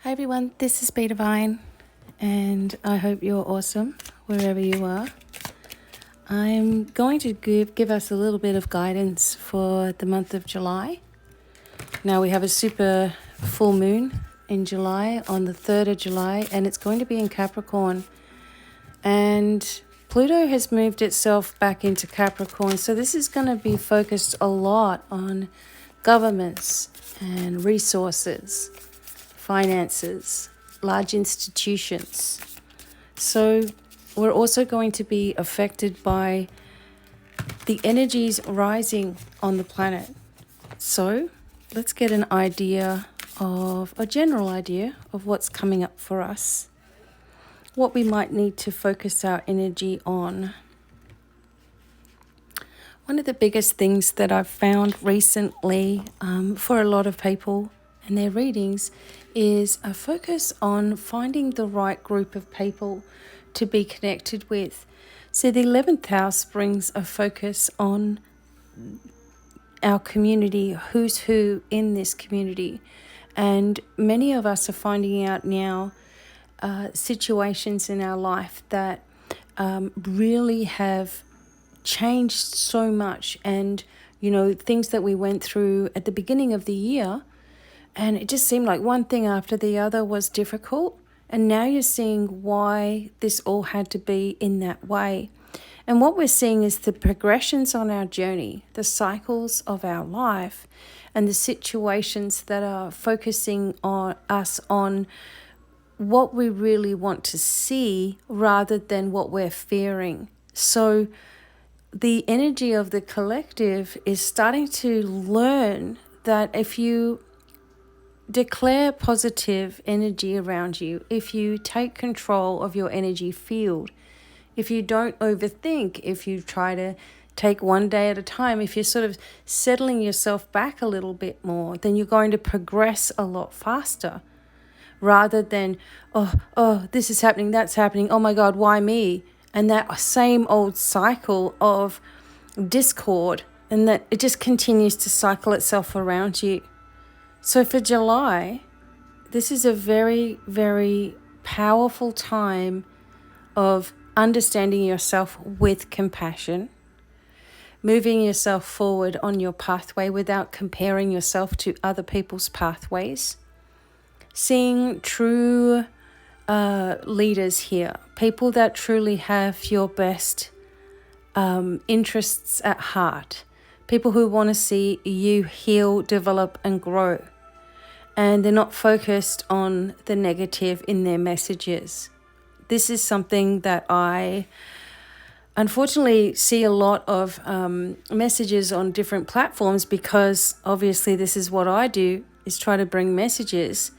Hi everyone, this is Be Divine, and I hope you're awesome wherever you are. I'm going to give us a little bit of guidance for the month of July. Now we have a super full moon in July on the 3rd of July, and it's going to be in Capricorn. And Pluto has moved itself back into Capricorn, so this is going to be focused a lot on governments and resources, finances, large institutions. So we're also going to be affected by the energies rising on the planet. So let's get a general idea of what's coming up for us, what we might need to focus our energy on. One of the biggest things that I've found recently for a lot of people and their readings is a focus on finding the right group of people to be connected with. So the 11th house brings a focus on our community, who's who in this community. And many of us are finding out now situations in our life that really have changed so much. And, things that we went through at the beginning of the year, and it just seemed like one thing after the other was difficult. And now you're seeing why this all had to be in that way. And what we're seeing is the progressions on our journey, the cycles of our life, and the situations that are focusing on us on what we really want to see rather than what we're fearing. So the energy of the collective is starting to learn that if you declare positive energy around you, if you take control of your energy field, if you don't overthink, if you try to take one day at a time, if you're sort of settling yourself back a little bit more, then you're going to progress a lot faster rather than, this is happening, that's happening, oh my God, why me? And that same old cycle of discord, and that it just continues to cycle itself around you. So for July, this is a very, very powerful time of understanding yourself with compassion, moving yourself forward on your pathway without comparing yourself to other people's pathways, seeing true leaders here, people that truly have your best interests at heart, people who want to see you heal, develop, and grow. And they're not focused on the negative in their messages. This is something that I unfortunately see a lot of messages on different platforms, because obviously this is what I do, is try to bring messages.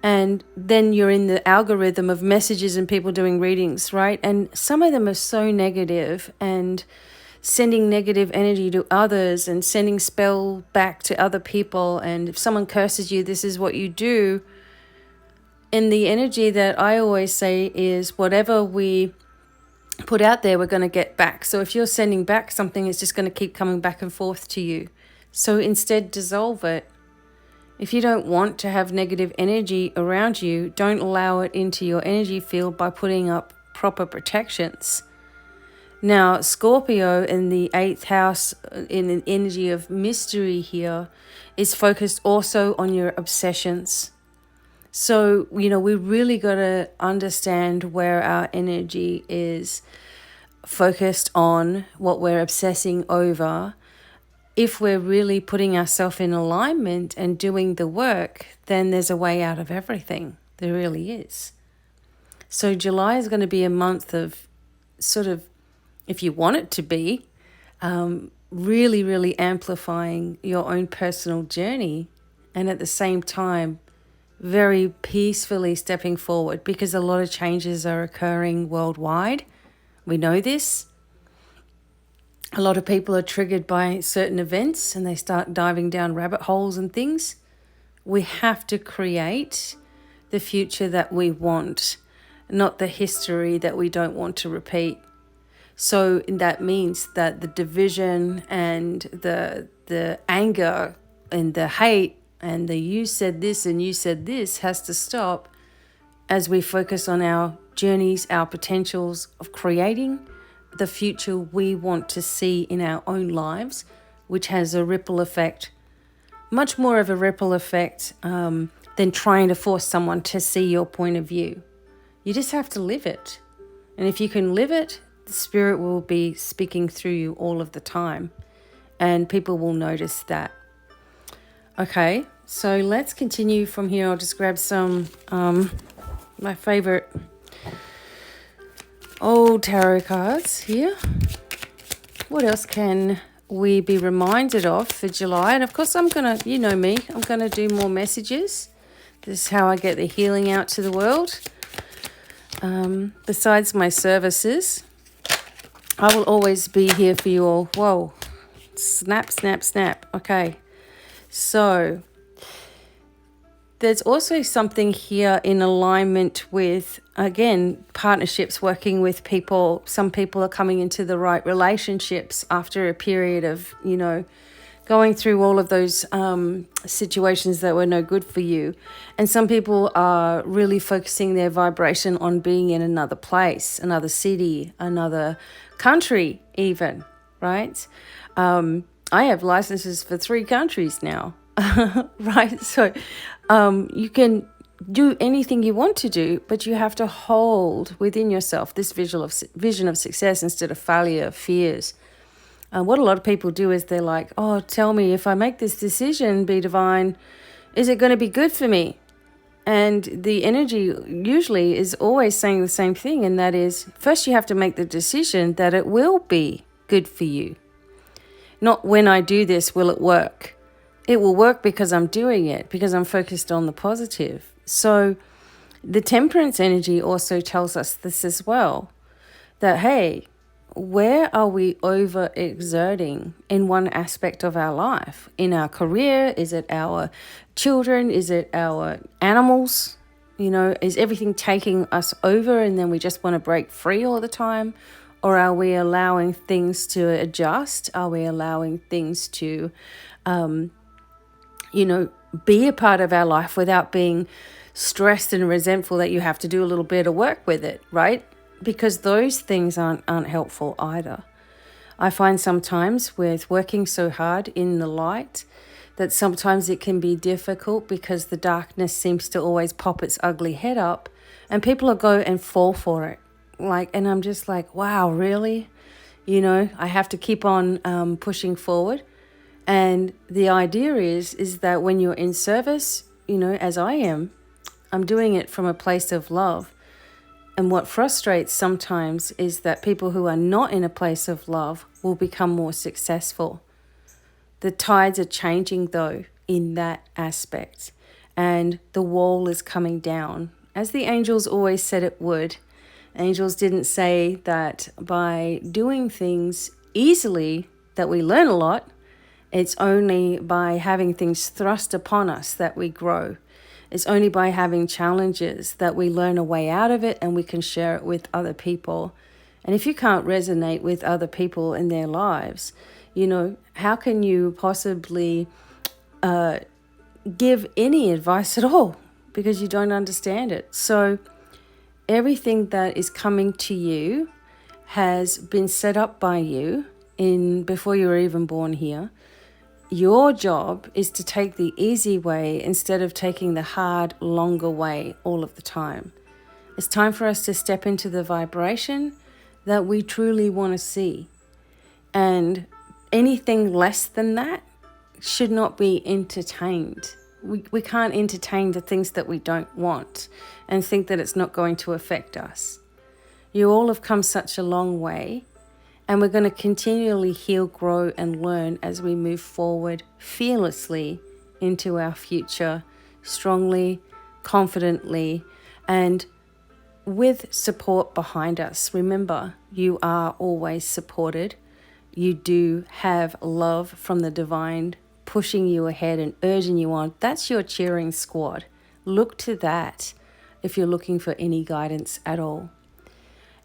And then you're in the algorithm of messages and people doing readings, right? And some of them are so negative and sending negative energy to others and sending spell back to other people. And if someone curses you, this is what you do. And the energy that I always say is whatever we put out there, we're going to get back. So if you're sending back something, it's just going to keep coming back and forth to you. So instead, dissolve it. If you don't want to have negative energy around you, don't allow it into your energy field by putting up proper protections. Now, Scorpio in the 8th house, in an energy of mystery here, is focused also on your obsessions. So, we really got to understand where our energy is focused on, what we're obsessing over. If we're really putting ourselves in alignment and doing the work, then there's a way out of everything. There really is. So July is going to be a month of sort of, if you want it to be, really, really amplifying your own personal journey, and at the same time, very peacefully stepping forward, because a lot of changes are occurring worldwide. We know this. A lot of people are triggered by certain events and they start diving down rabbit holes and things. We have to create the future that we want, not the history that we don't want to repeat. So that means that the division and the anger and the hate And the you said this and you said this has to stop as we focus on our journeys, our potentials of creating the future we want to see in our own lives, which has a ripple effect, much more of a ripple effect than trying to force someone to see your point of view. You just have to live it. And if you can live it, the spirit will be speaking through you all of the time. And people will notice that. Okay, so let's continue from here. I'll just grab some, my favorite old tarot cards here. What else can we be reminded of for July? And of course, I'm going to, you know me, I'm going to do more messages. This is how I get the healing out to the world. Besides my services, I will always be here for you all. Whoa, snap, snap, snap. Okay, so there's also something here in alignment with, again, partnerships, working with people. Some people are coming into the right relationships after a period of, going through all of those situations that were no good for you. And some people are really focusing their vibration on being in another place, another city, another country even, right? I have licenses for 3 countries now, right? So you can do anything you want to do, but you have to hold within yourself this vision of success instead of failure, fears. What a lot of people do is they're like, oh, tell me, if I make this decision, be divine, is it going to be good for me? And the energy usually is always saying the same thing, and that is, first you have to make the decision that it will be good for you. Not when I do this, will it work? It will work because I'm doing it, because I'm focused on the positive. So the temperance energy also tells us this as well, that, hey, where are we overexerting in one aspect of our life? In our career? Is it our children? Is it our animals? Is everything taking us over and then we just want to break free all the time? Or are we allowing things to adjust? Are we allowing things to, be a part of our life without being stressed and resentful that you have to do a little bit of work with it, right? Because those things aren't helpful either. I find sometimes with working so hard in the light that sometimes it can be difficult because the darkness seems to always pop its ugly head up and people will go and fall for it. And I'm just like, wow, really? I have to keep on pushing forward. And the idea is that when you're in service, as I am, I'm doing it from a place of love. And what frustrates sometimes is that people who are not in a place of love will become more successful. The tides are changing, though, in that aspect. And the wall is coming down, as the angels always said it would. Angels didn't say that by doing things easily that we learn a lot. It's only by having things thrust upon us that we grow. It's only by having challenges that we learn a way out of it and we can share it with other people. And if you can't resonate with other people in their lives, how can you possibly give any advice at all? Because you don't understand it. So everything that is coming to you has been set up by you before you were even born here. Your job is to take the easy way instead of taking the hard, longer way all of the time. It's time for us to step into the vibration that we truly want to see. And anything less than that should not be entertained. We can't entertain the things that we don't want and think that it's not going to affect us. You all have come such a long way. And we're going to continually heal, grow, and learn as we move forward fearlessly into our future, strongly, confidently, and with support behind us. Remember, you are always supported. You do have love from the divine pushing you ahead and urging you on. That's your cheering squad. Look to that if you're looking for any guidance at all.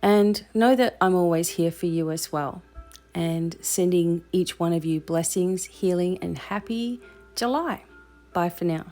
And know that I'm always here for you as well. And sending each one of you blessings, healing, and happy July. Bye for now.